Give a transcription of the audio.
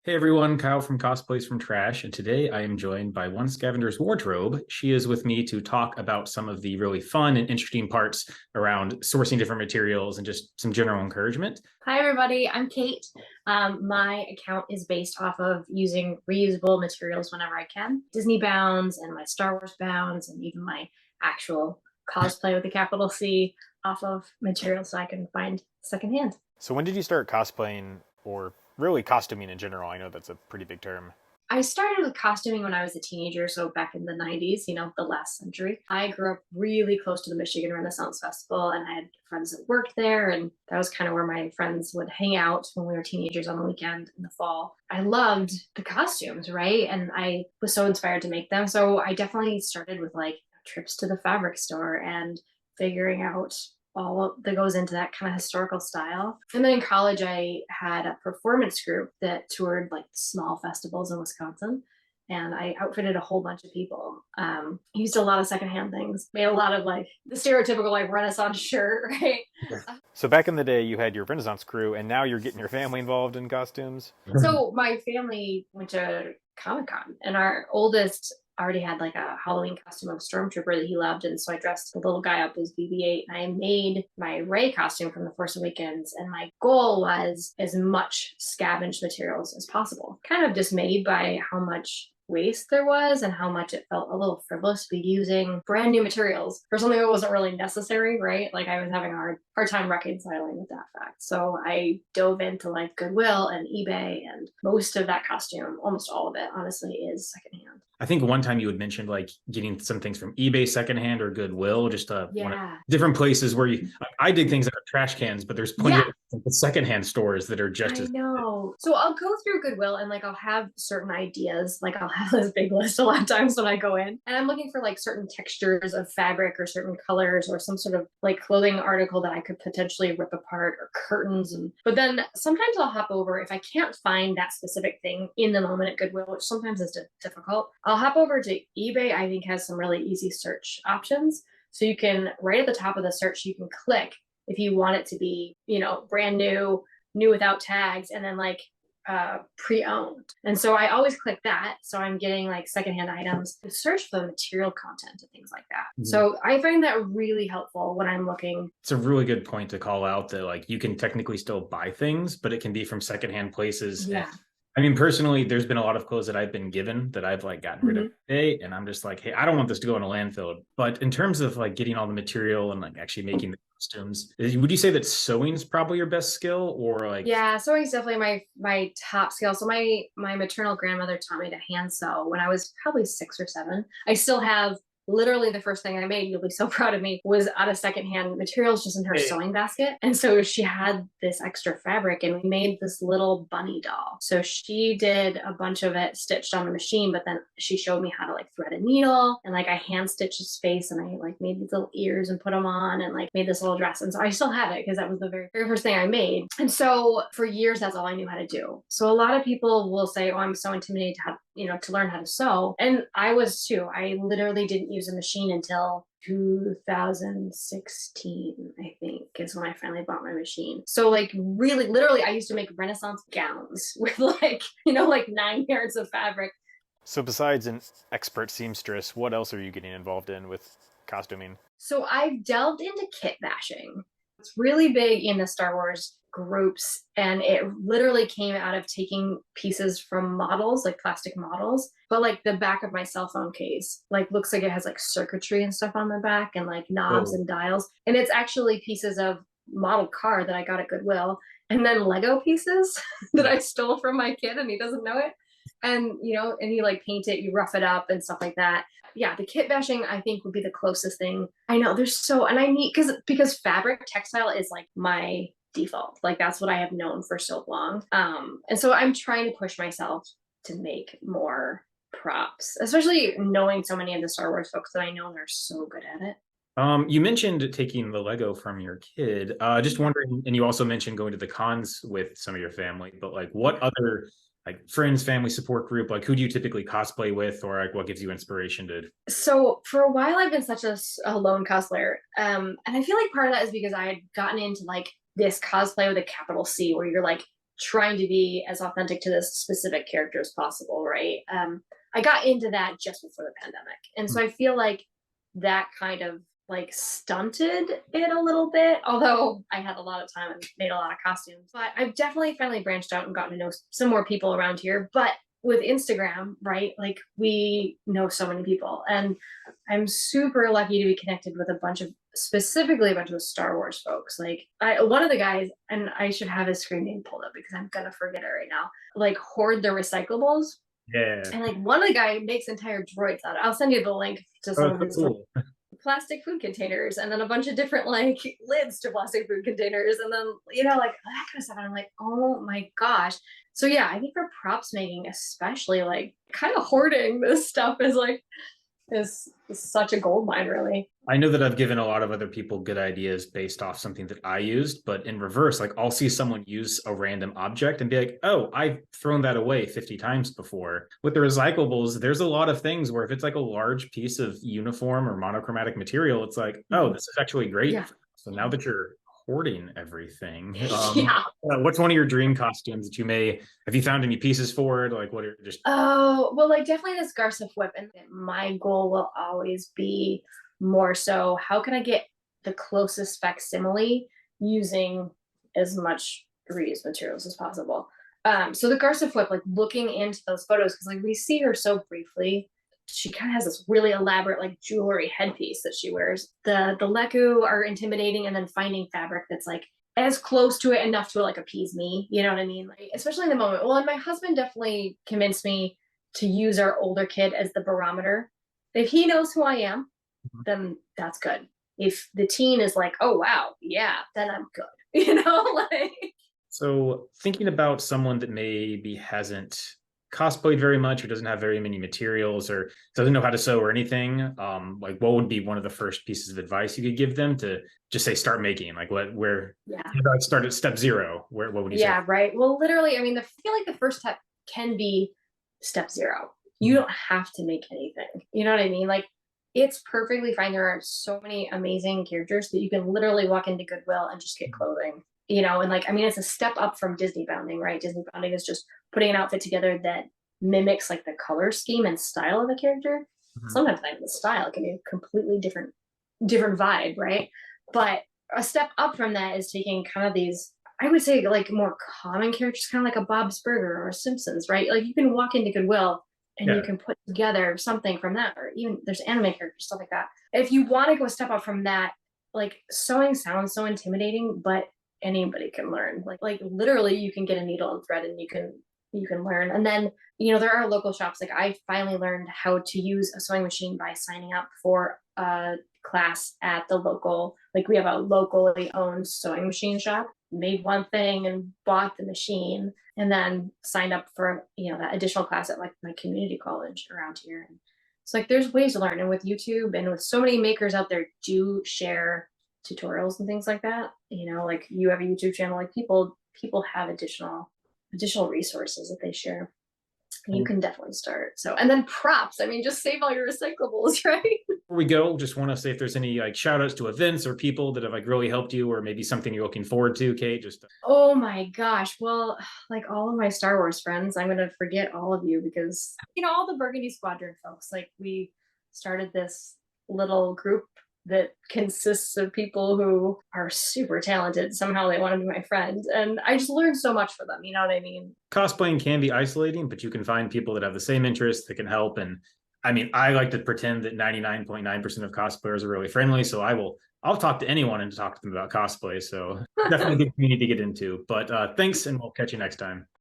Hey everyone, Kyle from Cosplays from Trash, and today I am joined by one Scavenger's Wardrobe. She is with me to talk about some of the really fun and interesting parts around sourcing different materials and just some general encouragement. Hi, everybody. I'm Kate. My account is based off of using reusable materials whenever I can. Disney bounds and my Star Wars bounds and even my actual cosplay with a capital C off of materials so I can find secondhand. So when did you start cosplaying or really costuming in general? I know that's a pretty big term. I started with costuming when I was a teenager, so back in the 90s, the last century. I grew up really close to the Michigan Renaissance Festival, and I had friends that worked there, and that was kind of where my friends would hang out when we were teenagers on the weekend in the fall. I loved the costumes, right? And I was so inspired to make them. So I definitely started with like trips to the fabric store and figuring out all that goes into that kind of historical style. And then in college, I had a performance group that toured like small festivals in Wisconsin. And I outfitted a whole bunch of people. Used a lot of secondhand things, made a lot of like the stereotypical like Renaissance shirt, right? So back in the day, you had your Renaissance crew, and now you're getting your family involved in costumes. So my family went to Comic Con, and our oldest already had like a Halloween costume of a stormtrooper that he loved, and so I dressed the little guy up as BB-8, and I made my Rey costume from The Force Awakens, and my goal was as much scavenged materials as possible. Kind of dismayed by how much waste there was and how much it felt a little frivolous to be using brand new materials for something that wasn't really necessary, right? Like I was having a hard time reconciling with that fact. So I dove into like Goodwill and eBay, and most of that costume, almost all of it, honestly, is secondhand. I think one time you had mentioned like getting some things from eBay secondhand or Goodwill, just one of Yeah. different places where I dig things out of trash cans, but there's plenty Yeah, of secondhand stores that are just I as. know. So I'll go through Goodwill and like I'll have certain ideas. Like I'll have this big list a lot of times when I go in. And I'm looking for like certain textures of fabric or certain colors or some sort of like clothing article that I could potentially rip apart or curtains. And but then sometimes I'll hop over if I can't find that specific thing in the moment at Goodwill, which sometimes is difficult. I'll hop over to eBay. I think has some really easy search options. So you can right at the top of the search, you can click if you want it to be, brand new without tags, and then like pre-owned. And so I always click that. So I'm getting like secondhand items to search for the material content and things like that. Mhm. So I find that really helpful when I'm looking. It's a really good point to call out that like you can technically still buy things, but it can be from secondhand places. And Yeah. I mean, personally, there's been a lot of clothes that I've been given that I've like gotten rid of Mm-hmm. today, and I'm just like, hey, I don't want this to go in a landfill. But in terms of like getting all the material and like actually making the costumes, would you say that sewing's probably your best skill, or like? Yeah, sewing is definitely my top skill. So my maternal grandmother taught me to hand sew when I was probably 6 or 7. I still have literally the first thing I made, you'll be so proud of me, was out of secondhand materials just in her Hey. sewing basket. And so she had this extra fabric and we made this little bunny doll. So she did a bunch of it stitched on the machine, but then she showed me how to like thread a needle and like I hand stitched his face and I like made these little ears and put them on and like made this little dress. And so I still have it because that was the very first thing I made. And so for years, that's all I knew how to do. So a lot of people will say, oh, I'm so intimidated to have to learn how to sew. And I was too. I literally didn't use a machine until 2016, I think, is when I finally bought my machine. So like really, literally, I used to make Renaissance gowns with like, like 9 yards of fabric. So besides an expert seamstress, what else are you getting involved in with costuming? So I've delved into kit bashing. It's really big in the Star Wars groups, and it literally came out of taking pieces from models, like plastic models. But like the back of my cell phone case, like looks like it has like circuitry and stuff on the back, and like knobs Whoa. and dials, and it's actually pieces of model car that I got at Goodwill, and then Lego pieces that I stole from my kid, and he doesn't know it. And and you like paint it, you rough it up and stuff like that. Yeah, the kit bashing I think would be the closest thing. I know there's so, and I need because fabric textile is like my default. Like that's what I have known for so long. And so I'm trying to push myself to make more props, especially knowing so many of the Star Wars folks that I know are so good at it. You mentioned taking the Lego from your kid. Just Yeah. wondering, and you also mentioned going to the cons with some of your family, but like what other like friends, family support group, like who do you typically cosplay with, or like what gives you inspiration to? So for a while I've been such a lone cosplayer, and I feel like part of that is because I had gotten into like this cosplay with a capital C, where you're like trying to be as authentic to this specific character as possible, right? I got into that just before the pandemic. And so I feel like that kind of like stunted it a little bit, although I had a lot of time and made a lot of costumes. But I've definitely finally branched out and gotten to know some more people around here. But with Instagram, right? Like we know so many people, and I'm super lucky to be connected with specifically a bunch of Star Wars folks. Like one of the guys, and I should have his screen name pulled up because I'm gonna forget it right now. Like hoard the recyclables. Yeah. And like one of the guy makes entire droids out of it. I'll send you the link to some of his Cool. plastic food containers, and then a bunch of different like lids to plastic food containers, and then like that kind of stuff. And I'm like, oh my gosh. So yeah, I think for props making, especially like kind of hoarding this stuff is such a gold mine, really. I know that I've given a lot of other people good ideas based off something that I used, but in reverse, like I'll see someone use a random object and be like, oh, I've thrown that away 50 times before. With the recyclables, there's a lot of things where if it's like a large piece of uniform or monochromatic material, it's like, oh, this is actually great. Yeah. So now that you're hoarding everything, Yeah. what's one of your dream costumes that have you found any pieces for it? Like what are just Oh, well, like definitely this Garsa whip. And my goal will always be more so how can I get the closest facsimile using as much reused materials as possible. So the Garsa whip, like looking into those photos, because like we see her so briefly. She kind of has this really elaborate like jewelry headpiece that she wears. The Leku are intimidating, and then finding fabric that's like as close to it enough to like appease me, you know what I mean? Like, especially in the moment. Well, and my husband definitely convinced me to use our older kid as the barometer. If he knows who I am, then that's good. If the teen is like, oh wow, yeah, then I'm good. Like. So thinking about someone that maybe hasn't cosplayed very much or doesn't have very many materials or doesn't know how to sew or anything, like what would be one of the first pieces of advice you could give them to just say start making? Like start at step zero? What would you say? Yeah, right. Well, literally, I mean, I feel like the first step can be step zero. You don't have to make anything. You know what I mean? Like it's perfectly fine. There are so many amazing characters that you can literally walk into Goodwill and just get clothing. And like, I mean, it's a step up from Disney bounding, right? Disney bounding is just putting an outfit together that mimics like the color scheme and style of the character. Sometimes not even the style, it can be a completely different vibe, right? But a step up from that is taking kind of these, I would say like more common characters, kind of like a Bob's Burger or a Simpsons, right? Like you can walk into Goodwill and you can put together something from that, or even there's anime characters, stuff like that. If you want to go a step up from that, like sewing sounds so intimidating, but anybody can learn. Like literally you can get a needle and thread and you can learn. And then, there are local shops. Like I finally learned how to use a sewing machine by signing up for a class at the local, like we have a locally owned sewing machine shop, made one thing and bought the machine, and then signed up for, that additional class at like my community college around here. And it's like, there's ways to learn. And with YouTube and with so many makers out there do share tutorials and things like that, like you have a YouTube channel, like people have additional resources that they share. You can definitely start. So, and then props, I mean, just save all your recyclables, right? Before we go, just want to say if there's any like shout outs to events or people that have like really helped you, or maybe something you're looking forward to, Kate. Oh my gosh. Well, like all of my Star Wars friends, I'm going to forget all of you because, all the Burgundy Squadron folks, like we started this little group that consists of people who are super talented. Somehow they want to be my friend. And I just learned so much from them. You know what I mean? Cosplaying can be isolating, but you can find people that have the same interests that can help. And I mean, I like to pretend that 99.9% of cosplayers are really friendly. So I'll talk to anyone and talk to them about cosplay. So definitely a good community to get into. But thanks, and we'll catch you next time.